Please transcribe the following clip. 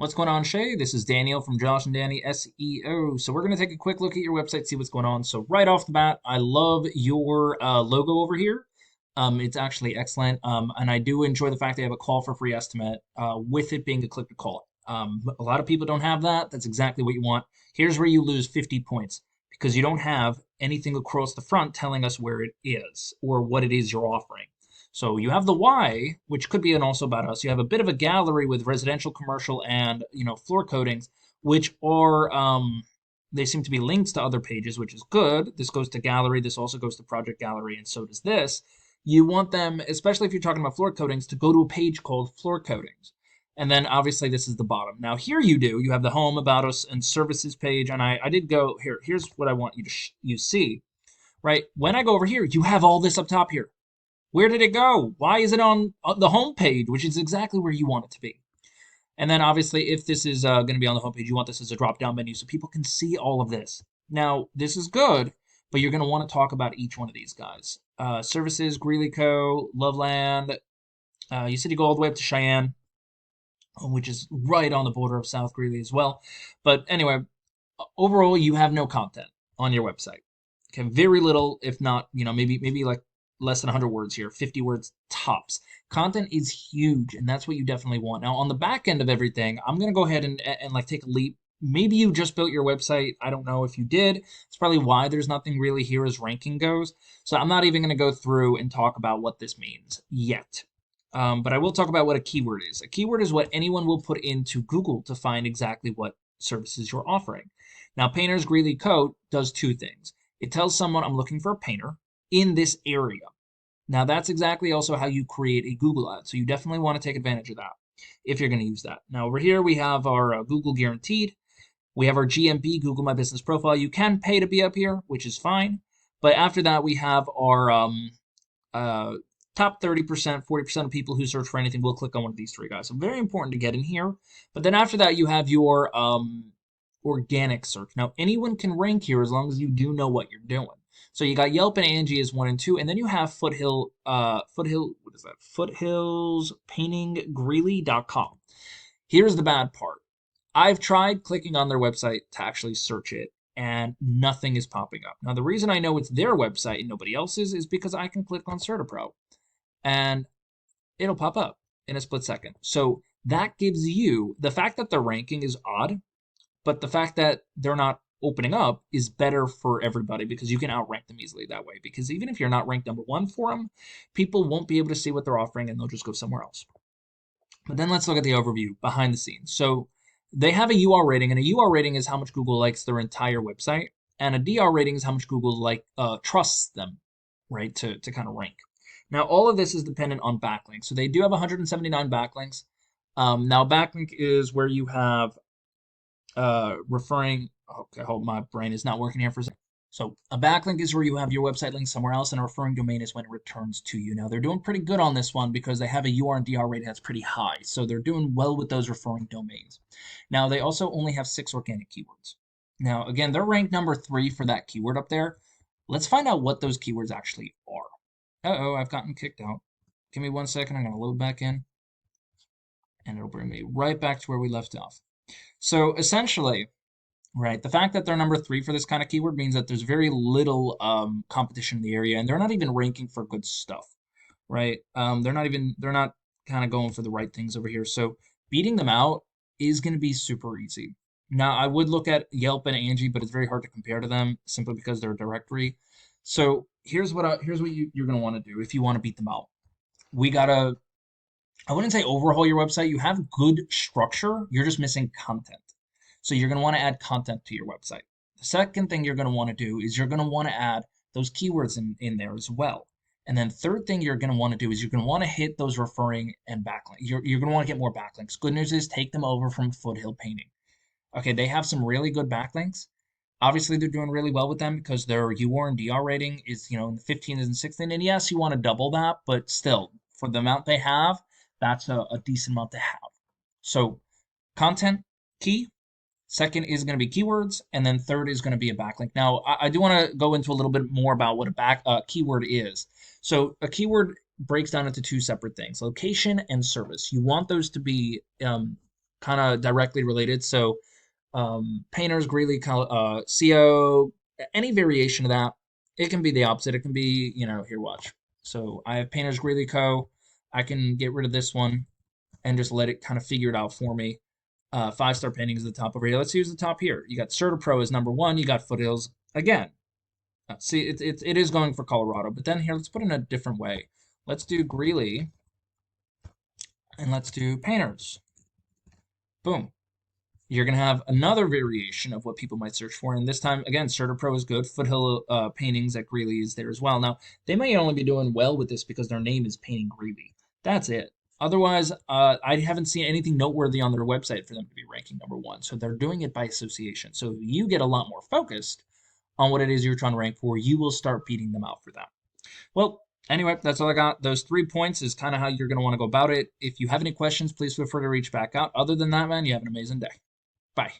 What's going on, Shay? This is Daniel from Josh and Danny SEO. So we're going to take a quick look at your website, see what's going on. So right off the bat, I love your logo over here. It's actually excellent, and I do enjoy the fact they have a call for free estimate with it being a click to call. A lot of people don't have that. That's exactly what you want. Here's where you lose 50 points because you don't have anything across the front telling us where it is or what it is you're offering. So you have the why, which could be an also about us. You have a bit of a gallery with residential, commercial, and floor coatings, which are they seem to be linked to other pages, which is good. This goes to gallery. This also goes to project gallery, and so does this. You want them, especially if you're talking about floor coatings, to go to a page called floor coatings. And then obviously this is the bottom. Now here you have the home, about us, and services page. And I did go here. Here's what I want you to you see, right? When I go over here, you have all this up top here. Where did it go? Why is it on the home page, which is exactly where you want it to be? And then obviously, if this is going to be on the home page, you want this as a drop-down menu so people can see all of this. Now, this is good, but you're going to want to talk about each one of these guys. Services, Greeley Co., Loveland. You said you go all the way up to Cheyenne, which is right on the border of South Greeley as well. But anyway, overall, you have no content on your website. Okay, very little, if not, maybe like less than 100 words here, 50 words tops. Content is huge, and that's what you definitely want. Now, on the back end of everything, I'm going to go ahead and like take a leap. Maybe you just built your website. I don't know if you did. It's probably why there's nothing really here as ranking goes. So I'm not even going to go through and talk about what this means yet. But I will talk about what a keyword is. A keyword is what anyone will put into Google to find exactly what services you're offering. Now, Painter's Greeley Coat does two things. It tells someone I'm looking for a painter in this area. Now, that's exactly also how you create a Google ad. So you definitely want to take advantage of that if you're going to use that. Now, over here, we have our Google Guaranteed. We have our GMB, Google My Business Profile. You can pay to be up here, which is fine. But after that, we have our top 30%, 40% of people who search for anything will click on one of these three guys. So very important to get in here. But then after that, you have your organic search. Now, anyone can rank here as long as you do know what you're doing. So you got Yelp and Angie as 1 and 2, and then you have what is that? Foothillspaintinggreeley.com. Here's the bad part. I've tried clicking on their website to actually search it, and nothing is popping up. Now, the reason I know it's their website and nobody else's is because I can click on CertaPro, and it'll pop up in a split second. So that gives you, the fact that the ranking is odd, but the fact that they're not opening up is better for everybody because you can outrank them easily that way. Because even if you're not ranked number 1 for them, people won't be able to see what they're offering and they'll just go somewhere else. But then let's look at the overview behind the scenes. So they have a UR rating, and a UR rating is how much Google likes their entire website, and a DR rating is how much Google trusts them, right, to kind of rank. Now, all of this is dependent on backlinks. So they do have 179 backlinks. Now, backlink is where you have referring. Okay, hold, my brain is not working here for a second. So a backlink is where you have your website link somewhere else, and a referring domain is when it returns to you. Now, they're doing pretty good on this one because they have a UR and DR rating that's pretty high. So they're doing well with those referring domains. Now, they also only have 6 organic keywords. Now, again, they're ranked number 3 for that keyword up there. Let's find out what those keywords actually are. Uh-oh, I've gotten kicked out. Give me 1 second. I'm going to load back in, and it'll bring me right back to where we left off. So essentially, right, the fact that they're number 3 for this kind of keyword means that there's very little competition in the area, and they're not even ranking for good stuff, right? They're not kind of going for the right things over here. So beating them out is going to be super easy. Now, I would look at Yelp and Angie, but it's very hard to compare to them simply because they're a directory. So here's what you're going to want to do if you want to beat them out. I wouldn't say overhaul your website. You have good structure. You're just missing content. So you're going to want to add content to your website. The second thing you're going to want to do is you're going to want to add those keywords in there as well. And then third thing you're going to want to do is you're going to want to hit those referring and backlinks. You're going to want to get more backlinks. Good news is take them over from Foothill Painting. Okay, they have some really good backlinks. Obviously, they're doing really well with them because their UR and DR rating is, in the 15 and 16. And yes, you want to double that, but still, for the amount they have, that's a decent amount to have. So content, key. Second is going to be keywords, and then third is going to be a backlink. Now, I do want to go into a little bit more about what a keyword is. So a keyword breaks down into 2 separate things, location and service. You want those to be kind of directly related. So painters, greeley, co, any variation of that. It can be the opposite. It can be, here, watch. So I have painters, greeley, co. I can get rid of this one and just let it kind of figure it out for me. Five-star paintings at the top over here. Let's use the top here. You got Certa Pro as number one. You got Foothills again. See, it is going for Colorado, but then here, let's put it in a different way. Let's do Greeley, and let's do Painters. Boom. You're going to have another variation of what people might search for, and this time, again, Certa Pro is good. Foothill Paintings at Greeley is there as well. Now, they may only be doing well with this because their name is Painting Greeley. That's it. Otherwise, I haven't seen anything noteworthy on their website for them to be ranking number one. So they're doing it by association. So if you get a lot more focused on what it is you're trying to rank for, you will start beating them out for that. Well, anyway, that's all I got. Those 3 points is kind of how you're going to want to go about it. If you have any questions, please feel free to reach back out. Other than that, man, you have an amazing day. Bye.